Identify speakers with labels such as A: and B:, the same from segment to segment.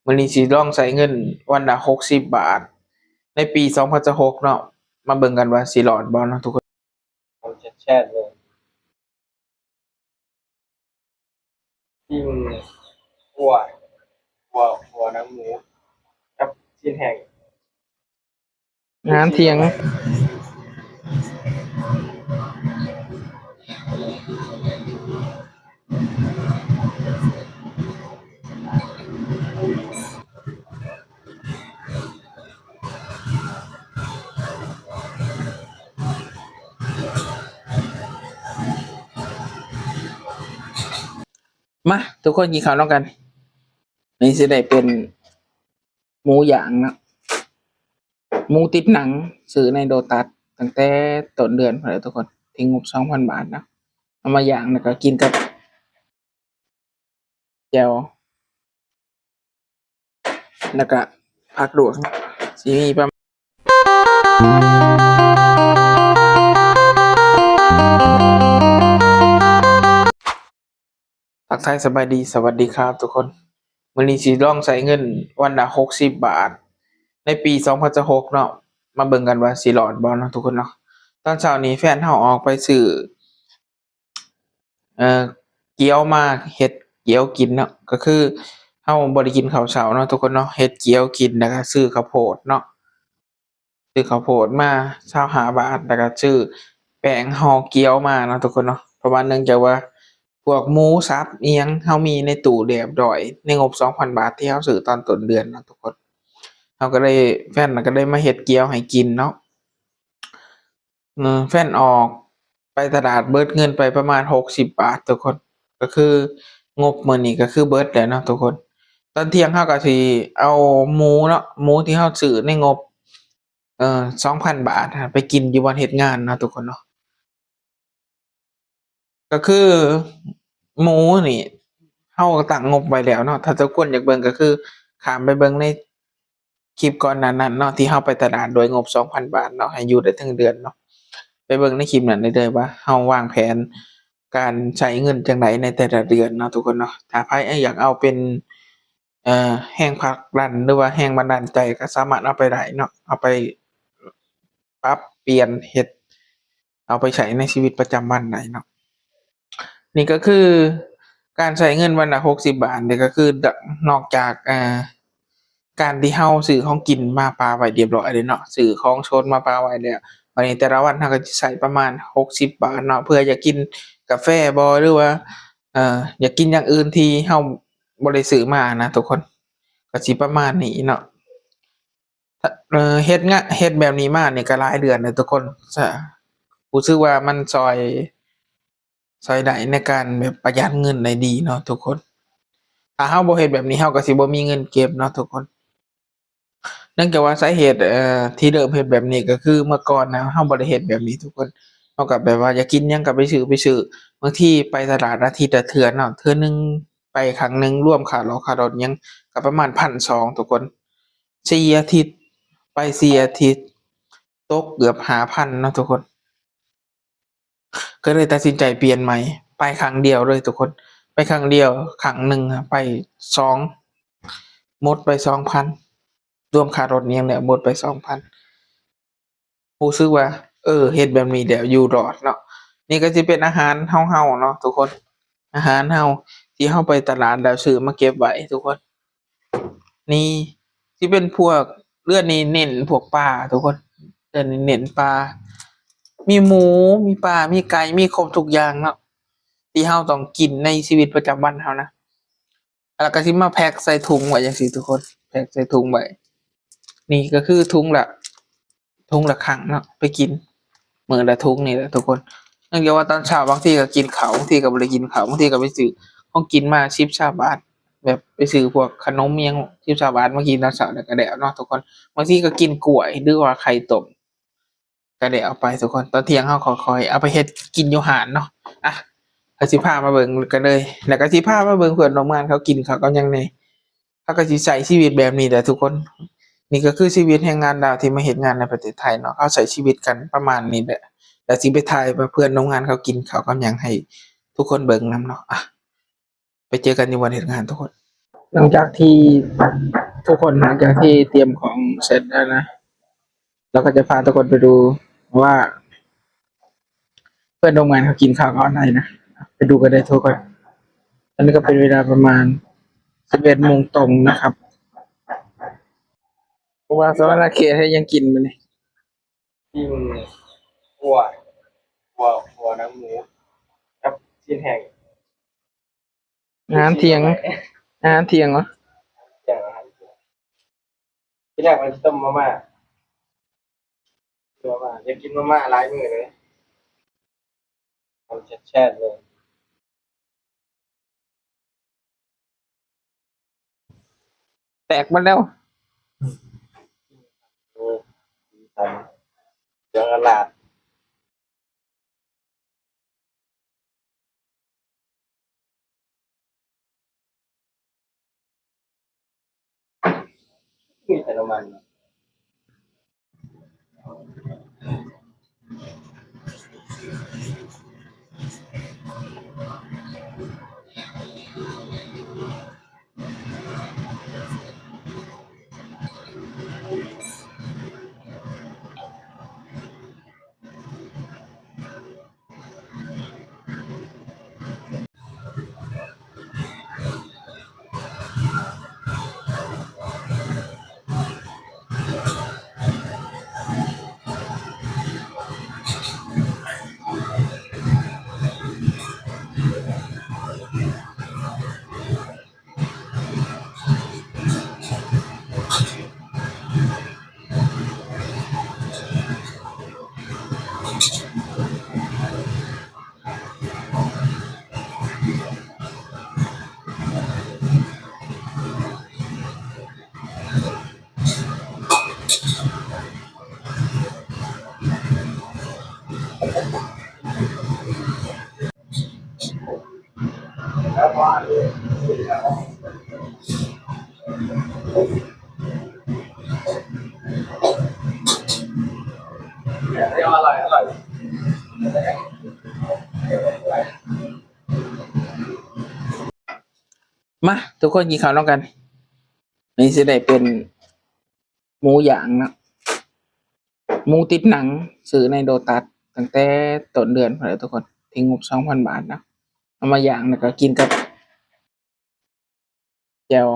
A: มื้อนี้สิลองใช้เงินวันละ60 บาทในปี2026เนาะมาเบิ่งกันว่าสิรอดบ่เนาะทุกคน
B: ผมจะแช่เลยปิ้งขั่วขั่วน้ำหมูกับชิ้นแห้ง
A: งานเที่ยงมาทุกคนกินข้าวนำกันนี่สิได้เป็นหมูย่างเนาะหมูติดหนังซื้อในโลตัสตั้งแต่ต้นเดือนพุ่นแหละทุกคนที่งบ 2,000 บาทเนาะเอามาย่างแล้วก็กินกับแจ่วแล้วก็ผักลวกสิมีประมาณทักทายสบายดีสวัสดีครับทุกคนมื้อนี้สิลองใช้เงินวันละ60 บาทในปี2026เนาะมาเบิ่งกันว่าสิรอดบ่เนาะทุกคนเนาะตอนเช้านี้แฟนเราออกไปซื้อเอ่อเกี๊ยวมาเฮ็ดเกี๊ยวกินเนาะก็คือเราบ่ได้กินข้าวเช้าเนาะทุกคนเนาะเฮ็ดเกี๊ยวกินแล้วก็ซื้อข้าวโพดเนาะซื้อข้าวโพดมา25 บาทแล้วก็ซื้อแป้งห่อเกี๊ยวมาเนาะทุกคนเนาะเพราะว่าเนื่องจากว่าพวกหมูสับอิหยังเรามีในตู้เรียบร้อยในงบ 2,000 บาทที่เราซื้อตอนต้นเดือนเนาะทุกคนเราก็เลยแฟนก็เลยมาเฮ็ดเกี๊ยวให้กินเนาะแฟนออกไปตลาดเบิดเงินไปประมาณ60 บาททุกคนก็คืองบมื้อนี้ก็คือเบิดแล้วเนาะทุกคนตอนเที่ยงเราก็สิเอาหมูเนาะหมูที่เราซื้อในงบ2,000 บาทไปกินอยู่วันเฮ็ดงานเนาะทุกคนเนาะก็คือหมูนี่เราก็ตั้งงบไว้แล้วเนาะถ้าทุกคนอยากเบิ่งก็คือข้ามไปเบิ่งในคลิปก่อนหน้านั้นเนาะที่เราไปตลาดโดยงบ 2,000 บาทเนาะให้อยู่ได้ทั้งเดือนเนาะไปเบิ่งในคลิปนั้นได้เลยว่าเราวางแผนการใช้เงินจั่งใดในแต่ละเดือนเนาะทุกคนเนาะถ้าไผอยากเอาเป็นแรงผลักดันหรือว่าแรงบันดาลใจก็สามารถเอาไปได้เนาะเอาไปปรับเปลี่ยนเฮ็ดเอาไปใช้ในชีวิตประจำวันได้เนาะนี่ก็คือการใช้เงินวันละ60 บาทนี่ก็คือนอกจากการที่เราซื้อของกินมาปาไว้เรียบร้อยแล้วเนาะซื้อของสดมาปาไว้แล้วบัดนี้แต่ละวันเราก็สิใช้ประมาณ60 บาทเนาะเพื่ออยากกินกาแฟบ่หรือว่าอยากกินอย่างอื่นที่เราบ่ได้ซื้อมานะทุกคนก็สิประมาณนี้เนาะเฮ็ดแบบนี้มานี่ก็หลายเดือนแล้วทุกคนรู้สึกว่ามันช่วยได้ในการแบบประหยัดเงินได้ดีเนาะทุกคนถ้าเราบ่เฮ็ดแบบนี้เราก็สิบ่มีเงินเก็บเนาะทุกคนเนื่องจากว่าสาเหตุที่เริ่มเฮ็ดแบบนี้ก็คือเมื่อก่อนนะเราบ่ได้เฮ็ดแบบนี้ทุกคนเราก็แบบว่าอยากกินหยังก็ไปซื้อบางทีไปตลาดอาทิตย์ละเทื่อเนาะเทื่อหนึ่งไปครั้งหนึ่งรวมค่ารถหยังก็ประมาณ 1,200 ทุกคน4อาทิตย์ไป4อาทิตย์ตกเกือบ 5,000 เนาะทุกคนก็เลยตัดสินใจเปลี่ยนใหม่ไปครั้งเดียวเลยทุกคนไปครั้งเดียวครั้งหนึ่งไป2หมดไป 2,000 รวมค่ารถอิหยังแล้วหมดไป 2,000 รู้สึกว่าเฮ็ดแบบนี้แล้วอยู่รอดเนาะนี่ก็สิเป็นอาหารเราๆเนาะทุกคนอาหารเราที่เราไปตลาดแล้วซื้อมาเก็บไว้ทุกคนนี่สิเป็นพวกเรือนนี้เน้นพวกปลาทุกคนเรือนนี้เน้นปลามีหมูมีปลามีไก่มีครบทุกอย่างเนาะที่เราต้องกินในชีวิตประจำวันเรานะแล้วก็สิมาแพ็กใส่ถุงไว้จังซี่ทุกคนแพ็กใส่ถุงไว้นี่ก็คือถุงละครั้งเนาะไปกินมื้อละถุงนี่แหละทุกคนเนื่องจากว่าตอนเช้าบางทีก็กินข้าวบางทีก็บ่ได้กินข้าวบางทีก็ไปซื้อของกินมา10-20 บาทแบบไปซื้อพวกขนมอิหยัง10-20 บาทมากินตอนเช้าแล้วก็ได้เนาะทุกคนบางทีก็กินกล้วยหรือว่าไข่ต้มก็ได้เอาไปทุกคนตอนเที่ยงเราก็ค่อยเอาไปเฮ็ดกินอยู่ห้านเนาะอะก็สิพามาเบิ่งกันเลยแล้วก็สิพามาเบิ่งเพื่อนร่วมงานเขากินเขาก็ยังแหน่เขาก็สิใช้ชีวิตแบบนี้แหละทุกคน นี่ก็คือชีวิตแรงงานลาวที่มาเฮ็ดงานในประเทศไทยเนาะเขาใช้ชีวิตกันประมาณนี้แหละแล้วสิไปถ่ายว่าเพื่อนร่วมงานเขากินข้าวกับหยังให้ทุกคนเบิ่งนำเนาะอะไปเจอกันอยู่วันเฮ็ดงานทุกคน หลังจากที่ทุกคนหลังจากที่เตรียมของเสร็จแล้วนะเราก็จะพาทุกคนไปดูว่าเพื่อนร่วมงานเขากินข้าวกันอะไรนะไปดูกันได้ทุกคนตอนนี้ก็เป็นเวลาประมาณ11 โมงตรงนะครับเพราะว่าสวรรณเขตให้ยังกินมันเลย
B: ปิ้งขั่วขั่วน้ำหมูกับชิ้นแห้ง
A: อาหารเที่ยงเหรอ
B: อย่างอาหารที่แรกมันต้มมาม่าอยากกินมาม่าหลายมื้อเลยทำแช่ๆเลย
A: แตกมาแล้ว
B: นี่สีสันเดืองอลาดมีแต่น้ำมันอร่อย
A: มาทุกคนกินข้าวแล้วกันนี่สิได้เป็นหมูย่างนะหมูติดหนังซื้อในโดตัสตั้งแต่ต้นเดือนเลยทุกคนทิ้งงบ2,000 บาทนะเอามาย่างแล้วก็กินกับแจ่ว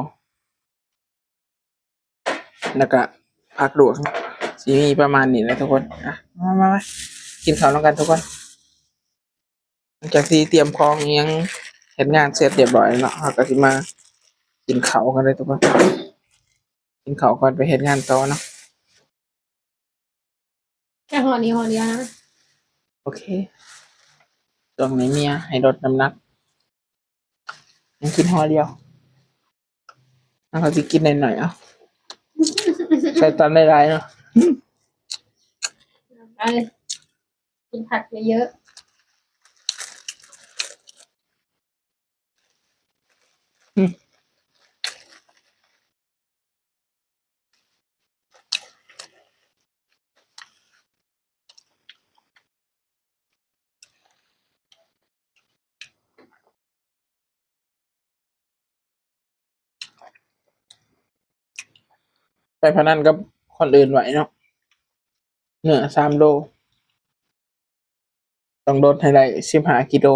A: แล้วก็ผักลวกสีมีประมาณนี้นะทุกคนอ่ะมากินข้าวแล้วกันทุกคนหลังจากที่เตรียมของอิหยังเฮ็ดงานเสร็จเรียบร้อยแล้วเนาะเราก็สิมากินข้าวกันเลยทุกคนกินข้าวก่อนไปเฮ็ดงานต่อเนาะ
C: แค่ห่อนี้ห่อเดียวนะ
A: โอเคช่วงนี้เมียให้ลดน้ำหนักยังกินห่อเดียวแล้วเขาจะกินหน่อยๆเอาใส่ตอนได้ไรเนาะ
C: ไปกินผักเยอะ
A: ไปพนันกับคนอื่นไหวเนาะเนื้อ3 โลต้องลดให้ได้15 กิโล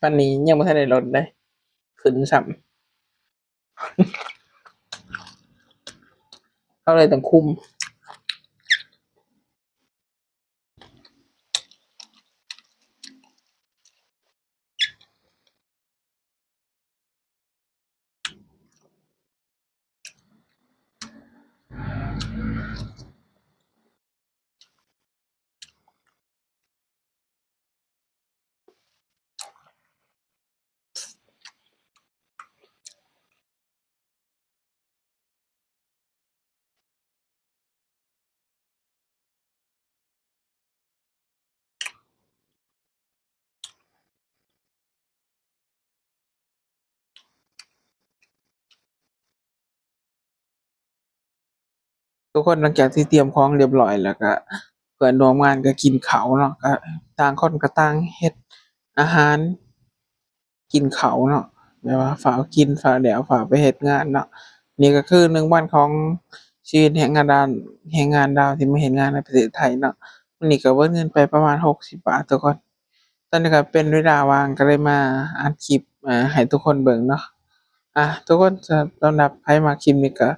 A: ปันนี้ยังไม่ทันได้ลดเลยขึ้นซ้ำเขาเลยต้องคุมทุกคนหลังจากที่เตรียมของเรียบร้อยแล้วก็เพื่อนร่วมงานก็กินเขาวเนาะก็ต่างคนก็ต่างเฮ็ดอาหารกินเขาวเนาะ แบบว่าฝากกินฝากเดี๋ยวฝากไปเฮ็ดงานเนาะนี่ก็คือ1วันของชีวิตแรงงานดาวที่มาเฮ็ดงานในประเทศไทยเนาะมื้อนี้ก็เบิดเงินไปประมาณ60บาททุกคนตอนนี้ก็เป็นเวลาว่างก็เลยมาอัดคลิปให้ทุกคนเบิ่งเนาะทุกคนสำหรับใครมักคลิปนี้ก็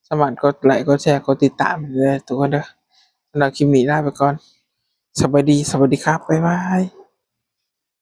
A: สามารถกดไลค์กดแชร์กดติดตามได้เลยทุกคนเด้อสำหรับคลิปนี้ลาไปก่อนสบายดีสวัสดีครับบ๊ายบาย